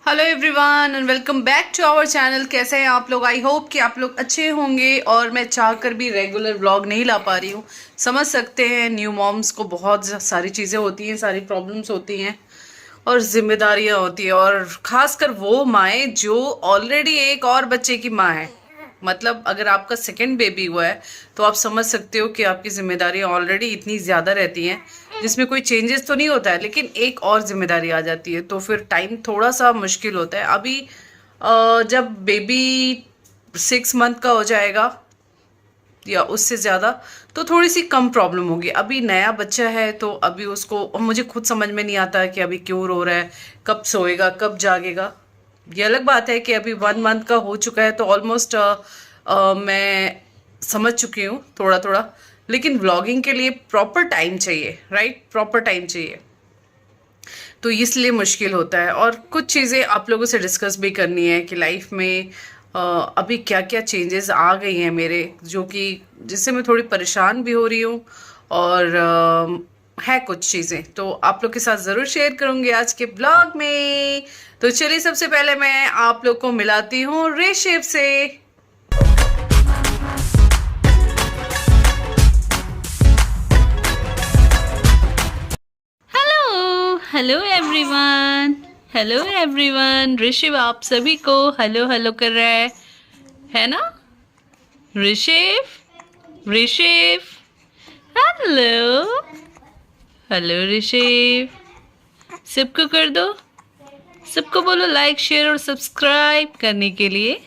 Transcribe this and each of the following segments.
Hello everyone and welcome back to our channel. कैसे हैं आप लोग? आई होप कि आप लोग अच्छे होंगे। और मैं चाहकर भी रेगुलर व्लॉग नहीं ला पा रही हूँ। समझ सकते हैं, न्यू मॉम्स को बहुत सारी चीज़ें होती हैं, सारी प्रॉब्लम्स होती हैं और जिम्मेदारियाँ होती हैं, और ख़ासकर वो माएँ जो ऑलरेडी एक और बच्चे की माँ है। मतलब अगर आपका सेकंड बेबी हुआ है तो आप समझ सकते हो कि आपकी जिम्मेदारियां ऑलरेडी इतनी ज़्यादा रहती हैं, जिसमें कोई चेंजेस तो नहीं होता है, लेकिन एक और जिम्मेदारी आ जाती है तो फिर टाइम थोड़ा सा मुश्किल होता है। अभी जब बेबी 6 मंथ का हो जाएगा या उससे ज़्यादा तो थोड़ी सी कम प्रॉब्लम होगी। अभी नया बच्चा है तो अभी उसको, मुझे खुद समझ में नहीं आता है कि अभी क्यों रो रहा है, कब सोएगा, कब जागेगा। ये अलग बात है कि अभी 1 मंथ का हो चुका है तो ऑलमोस्ट मैं समझ चुकी हूँ थोड़ा थोड़ा। लेकिन व्लॉगिंग के लिए प्रॉपर टाइम चाहिए, राइट? प्रॉपर टाइम चाहिए, तो इसलिए मुश्किल होता है। और कुछ चीज़ें आप लोगों से डिस्कस भी करनी है कि लाइफ में अभी क्या क्या चेंजेस आ गई हैं मेरे, जो कि जिससे मैं थोड़ी परेशान भी हो रही हूँ। और है कुछ चीज़ें तो आप लोग के साथ ज़रूर शेयर करूँगी आज के ब्लॉग में। तो चलिए, सबसे पहले मैं आप लोग को मिलाती हूँ ऋषभ से। Hello hello everyone. Hello everyone. Rishabh आप सभी को हेलो हेलो कर रहा है ना? Rishabh Rishabh hello hello Rishabh. सबको कर दो, सबको बोलो लाइक शेयर और सब्सक्राइब करने के लिए,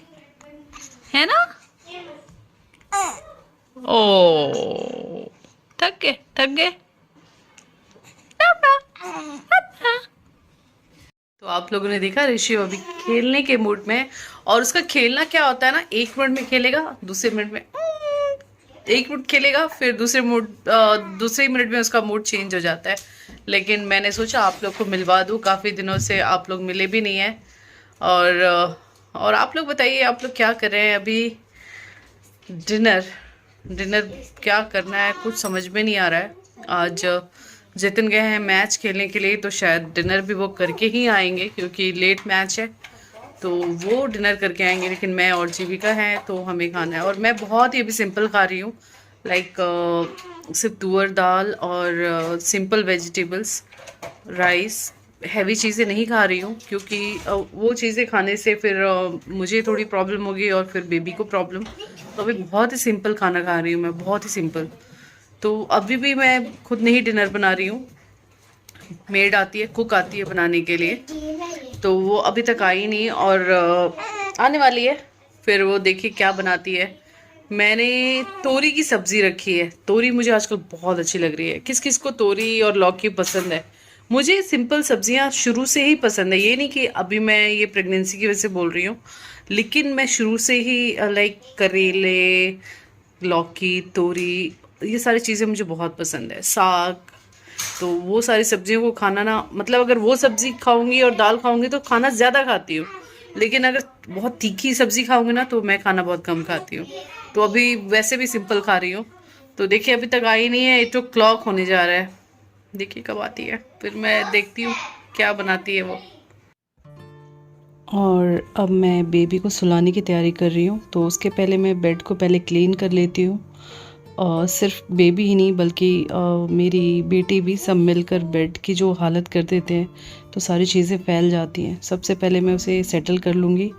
है ना? ओ थक गए, थक गए। तो आप लोगों ने देखा ऋषि अभी खेलने के मूड में है। और उसका खेलना क्या होता है ना, 1 मिनट में खेलेगा, दूसरे मिनट में 1 मिनट खेलेगा, फिर दूसरे मिनट में उसका मूड चेंज हो जाता है। लेकिन मैंने सोचा आप लोग को मिलवा दूँ, काफ़ी दिनों से आप लोग मिले भी नहीं हैं। और आप लोग बताइए, आप लोग क्या कर रहे हैं अभी? डिनर डिनर क्या करना है कुछ समझ में नहीं आ रहा है। आज जितिन गए हैं मैच खेलने के लिए, तो शायद डिनर भी वो करके ही आएंगे क्योंकि लेट मैच है, तो वो डिनर करके आएंगे। लेकिन मैं और जीविका हैं तो हमें खाना है। और मैं बहुत ही अभी सिंपल खा रही हूँ, लाइक सिर्फ तुअर दाल और सिंपल वेजिटेबल्स, राइस। हैवी चीज़ें नहीं खा रही हूँ क्योंकि वो चीज़ें खाने से फिर मुझे थोड़ी प्रॉब्लम होगी और फिर बेबी को प्रॉब्लम। तो अभी बहुत ही सिंपल खाना खा रही हूँ मैं, बहुत ही सिंपल। तो अभी भी मैं खुद नहीं डिनर बना रही हूँ, मेड आती है, कुक आती है बनाने के लिए, तो वो अभी तक आई नहीं और आने वाली है। फिर वो देखिए क्या बनाती है। मैंने तोरी की सब्जी रखी है। तोरी मुझे आजकल बहुत अच्छी लग रही है। किस किस को तोरी और लौकी पसंद है? मुझे सिंपल सब्जियां शुरू से ही पसंद है। ये नहीं कि अभी मैं ये प्रेगनेंसी की वजह से बोल रही हूँ, लेकिन मैं शुरू से ही लाइक करेले, लौकी, तोरी, ये सारी चीज़ें मुझे बहुत पसंद है। साग, तो वो सारी सब्जियों को खाना ना, मतलब अगर वो सब्जी खाऊंगी और दाल खाऊंगी तो खाना ज़्यादा खाती हूँ, लेकिन अगर बहुत तीखी सब्जी खाऊंगी ना तो मैं खाना बहुत कम खाती हूँ। तो अभी वैसे भी सिंपल खा रही हूँ। तो देखिए अभी तक आई नहीं है, 8 o'clock होने जा रहा है। देखिए कब आती है, फिर मैं देखती हूँ क्या बनाती है वो। और अब मैं बेबी को सुलाने की तैयारी कर रही हूँ, तो उसके पहले मैं बेड को पहले क्लीन कर लेती हूँ। और सिर्फ बेबी ही नहीं बल्कि मेरी बेटी भी, सब मिलकर बेड की जो हालत कर देते हैं तो सारी चीज़ें फैल जाती हैं। सबसे पहले मैं उसे सेटल कर लूँगी।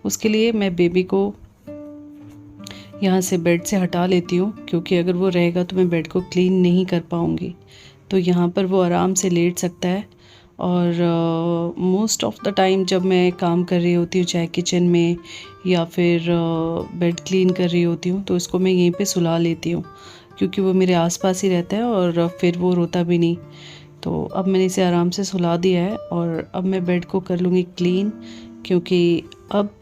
उसके लिए मैं बेबी को यहाँ से बेड से हटा लेती हूँ, क्योंकि अगर वो रहेगा तो मैं बेड को क्लीन नहीं कर पाऊँगी। तो यहाँ पर वो आराम से लेट सकता है। और मोस्ट ऑफ़ द टाइम जब मैं काम कर रही होती हूँ, चाहे किचन में या फिर बेड क्लीन कर रही होती हूँ, तो इसको मैं यहीं पे सुला लेती हूँ, क्योंकि वो मेरे आसपास ही रहता है और फिर वो रोता भी नहीं। तो अब मैंने इसे आराम से सुला दिया है और अब मैं बेड को कर लूँगी क्लीन, क्योंकि अब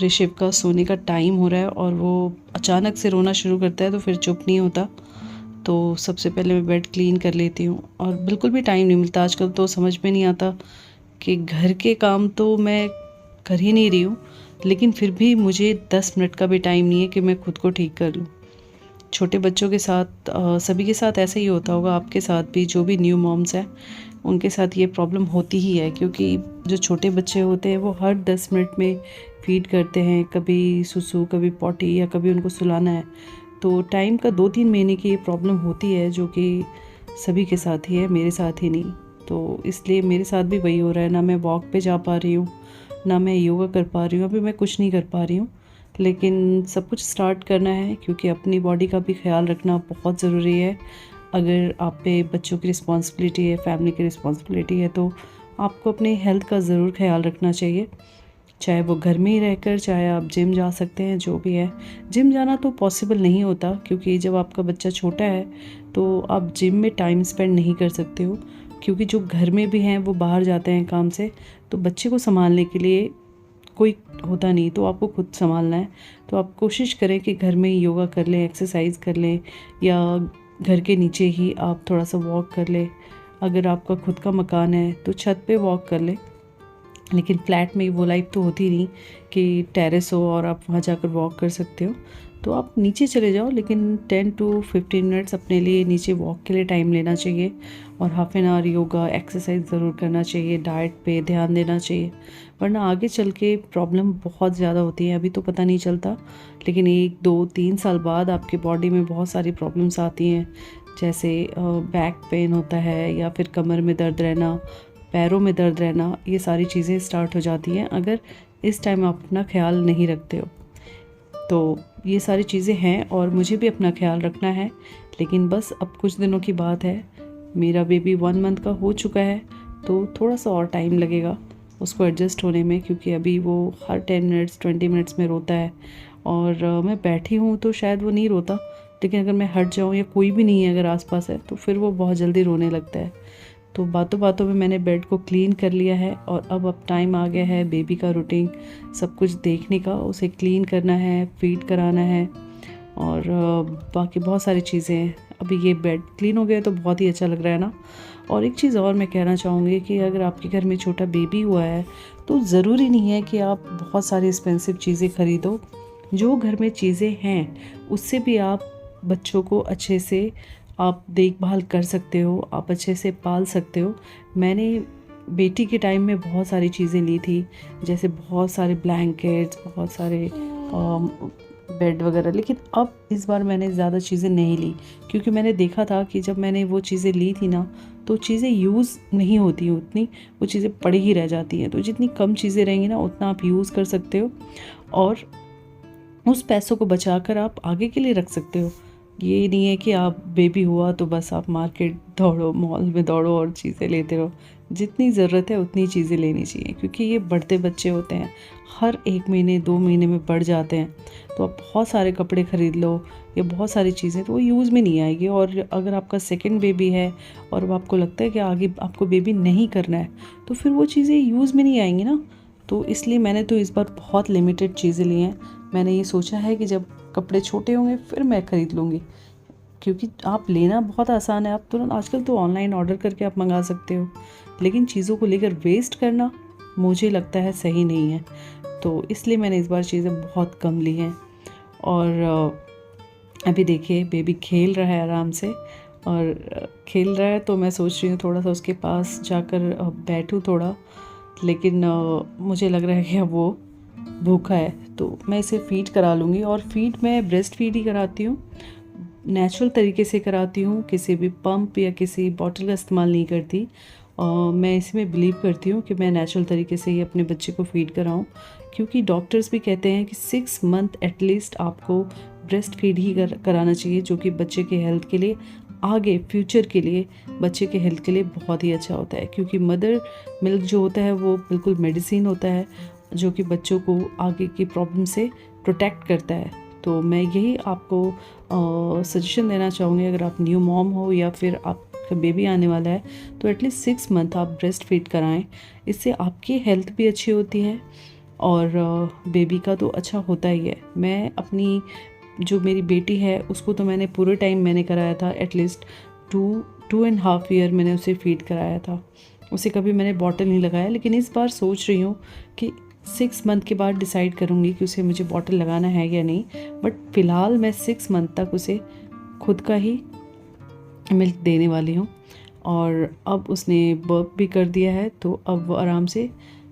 ऋषभ का सोने का टाइम हो रहा है और वो अचानक से रोना शुरू करता है तो फिर चुप नहीं होता। तो सबसे पहले मैं बेड क्लीन कर लेती हूँ। और बिल्कुल भी टाइम नहीं मिलता आजकल, तो समझ में नहीं आता कि घर के काम तो मैं कर ही नहीं रही हूँ, लेकिन फिर भी मुझे 10 मिनट का भी टाइम नहीं है कि मैं खुद को ठीक कर लूँ। छोटे बच्चों के साथ सभी के साथ ऐसा ही होता होगा, आपके साथ भी, जो भी न्यू मॉम्स हैं, उनके साथ ये प्रॉब्लम होती ही है, क्योंकि जो छोटे बच्चे होते हैं वो हर 10 मिनट में फीड करते हैं, कभी सुसु, कभी पॉटी, या कभी उनको सुलाना है। तो टाइम का 2-3 महीने की ये प्रॉब्लम होती है, जो कि सभी के साथ ही है, मेरे साथ ही नहीं। तो इसलिए मेरे साथ भी वही हो रहा है, ना मैं वॉक पे जा पा रही हूँ, ना मैं योगा कर पा रही हूँ, अभी मैं कुछ नहीं कर पा रही हूँ। लेकिन सब कुछ स्टार्ट करना है, क्योंकि अपनी बॉडी का भी ख्याल रखना बहुत ज़रूरी है। अगर आप पे बच्चों की रिस्पॉन्सिबिलिटी है, फैमिली की रिस्पॉन्सिबिलिटी है, तो आपको अपनी हेल्थ का ज़रूर ख्याल रखना चाहिए। चाहे वो घर में ही रहकर, चाहे आप जिम जा सकते हैं, जो भी है। जिम जाना तो पॉसिबल नहीं होता, क्योंकि जब आपका बच्चा छोटा है तो आप जिम में टाइम स्पेंड नहीं कर सकते हो, क्योंकि जो घर में भी हैं वो बाहर जाते हैं काम से, तो बच्चे को संभालने के लिए कोई होता नहीं, तो आपको खुद संभालना है। तो आप कोशिश करें कि घर में ही योगा कर लें, एक्सरसाइज कर लें, या घर के नीचे ही आप थोड़ा सा वॉक कर लें। अगर आपका खुद का मकान है तो छत पे वॉक कर लें, लेकिन फ्लैट में वो लाइफ तो होती नहीं कि टेरेस हो और आप वहाँ जाकर वॉक कर सकते हो। तो आप नीचे चले जाओ, लेकिन 10 to 15 मिनट्स अपने लिए नीचे वॉक के लिए टाइम लेना चाहिए, और half an hour yoga exercise ज़रूर करना चाहिए। डाइट पे ध्यान देना चाहिए, वरना आगे चल के प्रॉब्लम बहुत ज़्यादा होती है। अभी तो पता नहीं चलता, लेकिन 1, 2, 3 साल बाद आपके बॉडी में बहुत सारी प्रॉब्लम्स आती हैं, जैसे बैक पेन होता है, या फिर कमर में दर्द रहना, पैरों में दर्द रहना। ये सारी चीज़ें स्टार्ट हो जाती हैं अगर इस टाइम आप अपना ख्याल नहीं रखते हो। तो ये सारी चीज़ें हैं, और मुझे भी अपना ख्याल रखना है। लेकिन बस अब कुछ दिनों की बात है, मेरा बेबी 1 मंथ का हो चुका है, तो थोड़ा सा और टाइम लगेगा उसको एडजस्ट होने में, क्योंकि अभी वो हर 10 मिनट्स 20 मिनट्स में रोता है। और मैं बैठी हूँ तो शायद वो नहीं रोता, लेकिन अगर मैं हट जाऊँ या कोई भी नहीं है अगर आसपास है, तो फिर वो बहुत जल्दी रोने लगता है। तो बातों बातों में मैंने बेड को क्लीन कर लिया है, और अब टाइम आ गया है बेबी का रूटीन सब कुछ देखने का। उसे क्लीन करना है, फीड कराना है, और बाकी बहुत सारी चीज़ें हैं। अभी ये बेड क्लीन हो गया तो बहुत ही अच्छा लग रहा है ना। और एक चीज़ और मैं कहना चाहूँगी कि अगर आपके घर में छोटा बेबी हुआ है, तो ज़रूरी नहीं है कि आप बहुत सारी एक्सपेंसिव चीज़ें खरीदो। जो घर में चीज़ें हैं उससे भी आप बच्चों को अच्छे से आप देखभाल कर सकते हो, आप अच्छे से पाल सकते हो। मैंने बेटी के टाइम में बहुत सारी चीज़ें ली थी, जैसे बहुत सारे ब्लैंकेट्स, बहुत सारे बेड वगैरह, लेकिन अब इस बार मैंने ज़्यादा चीज़ें नहीं ली, क्योंकि मैंने देखा था कि जब मैंने वो चीज़ें ली थी ना, तो चीज़ें यूज़ नहीं होती उतनी, वो चीज़ें पड़ी ही रह जाती हैं। तो जितनी कम चीज़ें रहेंगी ना, उतना आप यूज़ कर सकते हो, और उस पैसों को बचाकर आप आगे के लिए रख सकते हो। ये नहीं है कि आप बेबी हुआ तो बस आप मार्केट दौड़ो, मॉल में दौड़ो और चीज़ें लेते रहो। जितनी ज़रूरत है उतनी चीज़ें लेनी चाहिए, क्योंकि ये बढ़ते बच्चे होते हैं, हर 1 महीने 2 महीने में बढ़ जाते हैं। तो आप बहुत सारे कपड़े ख़रीद लो या बहुत सारी चीज़ें, तो वो यूज़ में नहीं आएगी। और अगर आपका सेकंड बेबी है और आपको लगता है कि आगे आपको बेबी नहीं करना है, तो फिर वो चीज़ें यूज़ में नहीं आएंगी ना। तो इसलिए मैंने तो इस बार बहुत लिमिटेड चीज़ें ली हैं। मैंने ये सोचा है कि जब कपड़े छोटे होंगे फिर मैं ख़रीद लूँगी, क्योंकि आप लेना बहुत आसान है। आप तुरंत आजकल तो ऑनलाइन ऑर्डर करके आप मंगा सकते हो, लेकिन चीज़ों को लेकर वेस्ट करना मुझे लगता है सही नहीं है। तो इसलिए मैंने इस बार चीज़ें बहुत कम ली हैं। और अभी देखिए बेबी खेल रहा है आराम से, और खेल रहा है तो मैं सोच रही हूँ थोड़ा सा उसके पास जाकर बैठूँ थोड़ा, लेकिन मुझे लग रहा है कि अब वो भूखा है, तो मैं इसे फीड करा लूँगी। और फीड मैं ब्रेस्ट फीड ही कराती हूँ, नेचुरल तरीके से कराती हूँ, किसी भी पंप या किसी बॉटल का इस्तेमाल नहीं करती। मैं इसमें बिलीव करती हूँ कि मैं नेचुरल तरीके से ही अपने बच्चे को फीड कराऊँ, क्योंकि डॉक्टर्स भी कहते हैं कि 6 मंथ एटलीस्ट आपको ब्रेस्ट फीड ही कराना चाहिए, जो कि बच्चे के हेल्थ के लिए, आगे फ्यूचर के लिए बच्चे के हेल्थ के लिए बहुत ही अच्छा होता है। क्योंकि मदर मिल्क जो होता है वो बिल्कुल मेडिसिन होता है, जो कि बच्चों को आगे की प्रॉब्लम से प्रोटेक्ट करता है। तो मैं यही आपको सजेशन देना चाहूँगी, अगर आप न्यू मॉम हो या फिर आपका बेबी आने वाला है, तो एटलीस्ट 6 मंथ आप ब्रेस्ट फीड कराएं। इससे आपकी हेल्थ भी अच्छी होती है और बेबी का तो अच्छा होता ही है। मैं अपनी जो मेरी बेटी है उसको तो मैंने पूरे टाइम मैंने कराया था, एटलीस्ट 2.5 ईयर मैंने उसे फीड कराया था। उसे कभी मैंने बॉटल नहीं लगाया, लेकिन इस बार सोच रही हूँ कि 6 मंथ के बाद डिसाइड करूँगी कि उसे मुझे बॉटल लगाना है या नहीं। बट फ़िलहाल मैं 6 मंथ तक उसे खुद का ही मिल्क देने वाली हूँ। और अब उसने बर्प भी कर दिया है, तो अब वो आराम से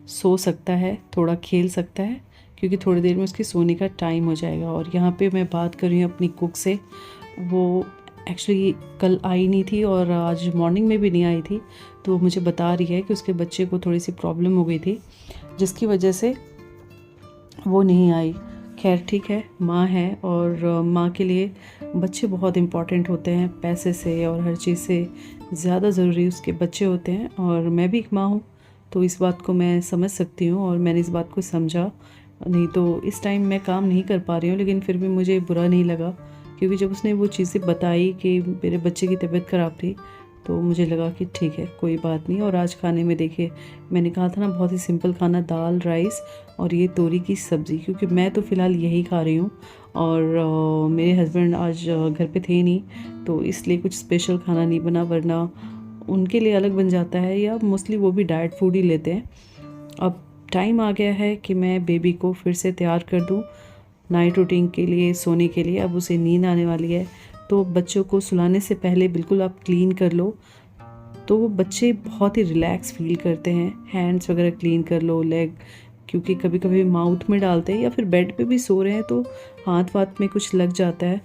सो सकता है, थोड़ा खेल सकता है, क्योंकि थोड़ी देर में उसके सोने का टाइम हो जाएगा। और यहाँ पे मैं बात कर रही हूँ अपनी कुक से, वो एक्चुअली कल आई नहीं थी और आज मॉर्निंग में भी नहीं आई थी, तो वो मुझे बता रही है कि उसके बच्चे को थोड़ी सी प्रॉब्लम हो गई थी जिसकी वजह से वो नहीं आई। खैर ठीक है, माँ है और माँ के लिए बच्चे बहुत इम्पॉर्टेंट होते हैं, पैसे से और हर चीज़ से ज़्यादा ज़रूरी उसके बच्चे होते हैं। और मैं भी एक माँ हूँ, तो इस बात को मैं समझ सकती हूँ और मैंने इस बात को समझा। नहीं तो इस टाइम मैं काम नहीं कर पा रही हूँ, लेकिन फिर भी मुझे बुरा नहीं लगा, क्योंकि जब उसने वो चीज़ें बताई कि मेरे बच्चे की तबीयत ख़राब थी, तो मुझे लगा कि ठीक है, कोई बात नहीं। और आज खाने में देखिए, मैंने कहा था ना बहुत ही सिंपल खाना, दाल राइस और ये तोरी की सब्ज़ी, क्योंकि मैं तो फ़िलहाल यही खा रही हूँ और मेरे हस्बैंड आज घर पे थे नहीं, तो इसलिए कुछ स्पेशल खाना नहीं बना, वरना उनके लिए अलग बन जाता है, या मोस्टली वो भी डाइट फूड ही लेते हैं। अब टाइम आ गया है कि मैं बेबी को फिर से तैयार कर दूँ नाइट रूटीन के लिए, सोने के लिए। अब उसे नींद आने वाली है, तो बच्चों को सुलाने से पहले बिल्कुल आप क्लीन कर लो, तो वो बच्चे बहुत ही रिलैक्स फील करते हैं। हैंड्स वगैरह क्लीन कर लो, लेग, क्योंकि कभी कभी माउथ में डालते हैं या फिर बेड पे भी सो रहे हैं तो हाथ वाथ में कुछ लग जाता है।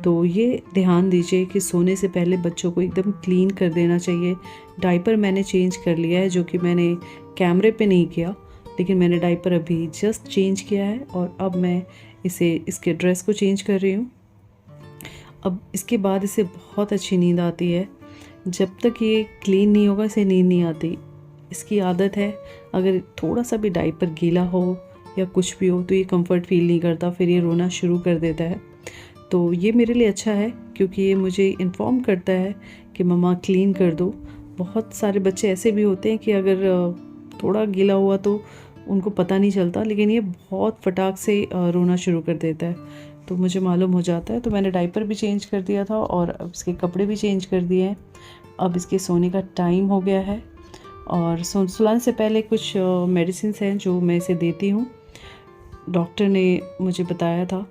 तो ये ध्यान दीजिए कि सोने से पहले बच्चों को एकदम क्लीन कर देना चाहिए। डाइपर मैंने चेंज कर लिया है, जो कि मैंने कैमरे पे नहीं किया, लेकिन मैंने डाइपर अभी जस्ट चेंज किया है और अब मैं इसके ड्रेस को चेंज कर रही हूँ। अब इसके बाद इसे बहुत अच्छी नींद आती है। जब तक ये क्लीन नहीं होगा इसे नींद नहीं आती। इसकी आदत है, अगर थोड़ा सा भी डाइपर गीला हो या कुछ भी हो तो ये कंफर्ट फील नहीं करता, फिर ये रोना शुरू कर देता है। तो ये मेरे लिए अच्छा है, क्योंकि ये मुझे इन्फॉर्म करता है कि मम्मा क्लीन कर दो। बहुत सारे बच्चे ऐसे भी होते हैं कि अगर थोड़ा गीला हुआ तो उनको पता नहीं चलता, लेकिन ये बहुत फटाक से रोना शुरू कर देता है, तो मुझे मालूम हो जाता है। तो मैंने डाइपर भी चेंज कर दिया था और अब इसके कपड़े भी चेंज कर दिए हैं। अब इसके सोने का टाइम हो गया है और सुलाने से पहले कुछ मेडिसिन हैं जो मैं इसे देती हूँ, डॉक्टर ने मुझे बताया था,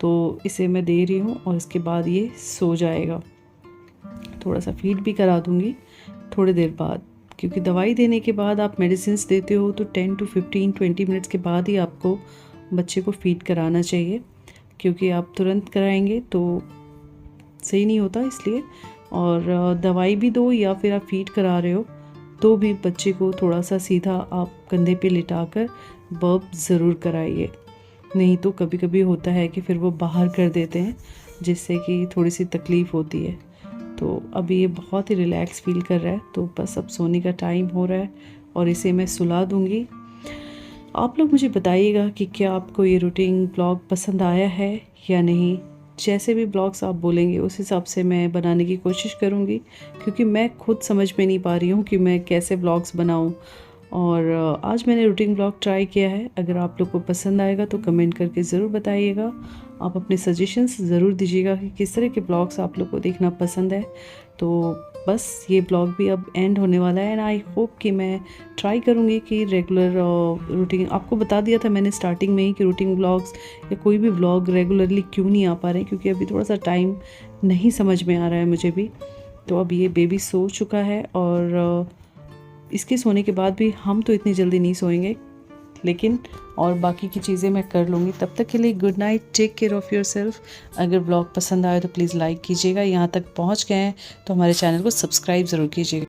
तो इसे मैं दे रही हूँ और इसके बाद ये सो जाएगा। थोड़ा सा फीड भी करा दूँगी थोड़ी देर बाद, क्योंकि दवाई देने के बाद आप मेडिसिन देते हो तो 10 to 15-20 मिनट्स के बाद ही आपको बच्चे को फीड कराना चाहिए, क्योंकि आप तुरंत कराएंगे तो सही नहीं होता इसलिए। और दवाई भी दो या फिर आप फीड करा रहे हो तो भी बच्चे को थोड़ा सा सीधा आप कंधे पे लिटाकर बर्प ज़रूर कराइए, नहीं तो कभी कभी होता है कि फिर वो बाहर कर देते हैं, जिससे कि थोड़ी सी तकलीफ़ होती है। तो अभी ये बहुत ही रिलैक्स फील कर रहा है, तो बस अब सोने का टाइम हो रहा है और इसे मैं सुला दूँगी। आप लोग मुझे बताइएगा कि क्या आपको ये रूटीन ब्लॉग पसंद आया है या नहीं। जैसे भी ब्लॉग्स आप बोलेंगे उस हिसाब से मैं बनाने की कोशिश करूँगी, क्योंकि मैं खुद समझ में नहीं पा रही हूँ कि मैं कैसे ब्लॉग्स बनाऊँ। और आज मैंने रूटीन ब्लॉग ट्राई किया है। अगर आप लोग को पसंद आएगा तो कमेंट करके ज़रूर बताइएगा। आप अपने सजेशंस ज़रूर दीजिएगा कि किस तरह के ब्लॉग्स आप लोग को देखना पसंद है। तो बस ये ब्लॉग भी अब एंड होने वाला है एंड आई होप कि मैं ट्राई करूँगी कि रेगुलर रूटीन, आपको बता दिया था मैंने स्टार्टिंग में ही कि रूटीन ब्लॉग्स या कोई भी ब्लॉग रेगुलरली क्यों नहीं आ पा रहे हैं, क्योंकि अभी थोड़ा सा टाइम नहीं समझ में आ रहा है मुझे भी। तो अब ये बेबी सो चुका है और इसके सोने के बाद भी हम तो इतनी जल्दी नहीं सोएंगे, लेकिन और बाकी की चीज़ें मैं कर लूँगी। तब तक के लिए good night, take care of yourself. अगर ब्लॉग पसंद आए तो प्लीज़ लाइक कीजिएगा। यहाँ तक पहुँच गए हैं तो हमारे चैनल को सब्सक्राइब ज़रूर कीजिएगा।